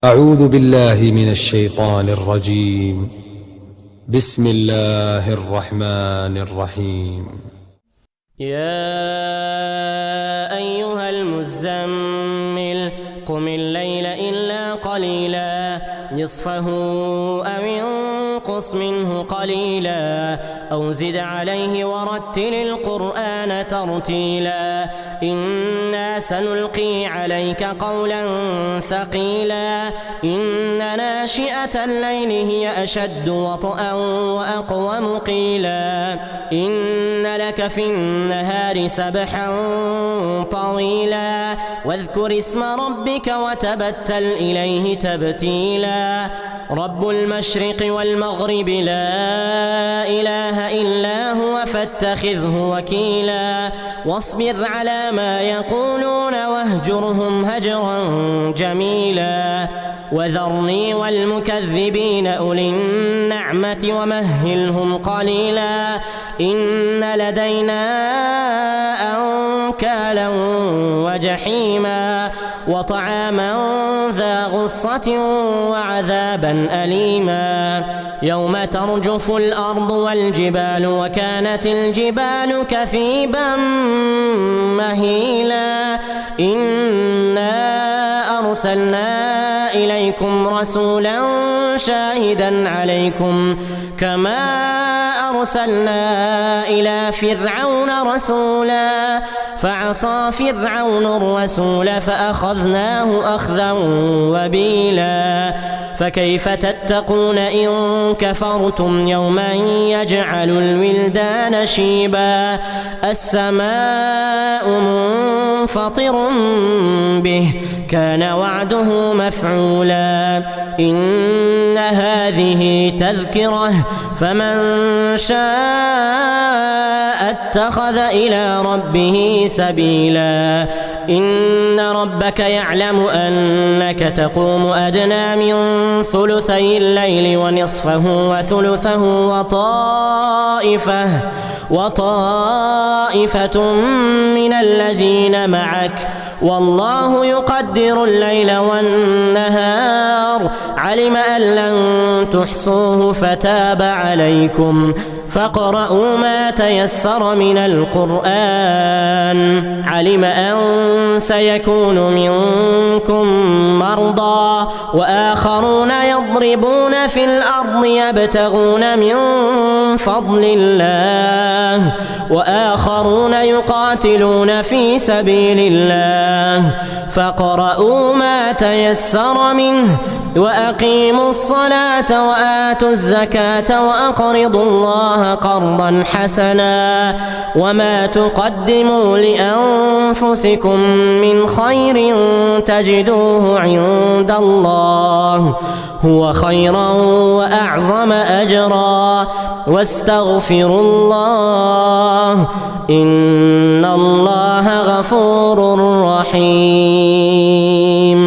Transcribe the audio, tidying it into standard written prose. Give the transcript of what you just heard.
أعوذ بالله من الشيطان الرجيم. بسم الله الرحمن الرحيم. يا أيها المزمل قم الليل إلا قليلا نصفه أو انقص منه قليلا أو زد عليه ورتل القرآن ترتيلا إنا سنلقي عليك قولا ثقيلا إن ناشئة الليل هي أشد وطئا وأقوم قيلا إن لك في النهار سبحا طويلا واذكر اسم ربك وتبتل إليه تبتيلا رب المشرق والمغرب لا إله إلا هو فاتخذه وكيلا واصبر على ما يقولون واهجرهم هجرا جميلا وذرني والمكذبين أولي النعمة ومهلهم قليلا إن لدينا أنكالا وجحيما وطعاما ذا غصة وعذابا أليما يوم ترجف الأرض والجبال وكانت الجبال كثيبا مهيلا إنا أرسلنا إليكم رسولا شاهدا عليكم كما أرسلنا إلى فرعون رسولا فعصى فرعون الرسول فأخذناه أخذا وبيلا فكيف تتقون إن كفرتم يوما يجعل الولدان شيبا السماء منفطر به كان وعده مفعولا إن هذه تذكرة فمن شاء اتخذ إلى ربه سبيلا إن ربك يعلم أنك تقوم أدنى من ثلثي الليل ونصفه وثلثه وطائفة من الذين معك والله يقدر الليل والنهار علم أن لن تحصوه فتاب عليكم فاقرؤوا ما تيسر من القرآن علم أن سيكون منكم مرضى وآخرون يضربون في الأرض يبتغون من فضل الله وآخرون يقاتلون في سبيل الله فاقرؤوا ما تيسر منه وأقيموا الصلاة وآتوا الزكاة وأقرضوا الله قرضا حسنا وما تقدموا لأنفسكم من خير تجدوه عند الله هو خيرا وأعظم أجرا واستغفروا الله إن الله غفور رحيم.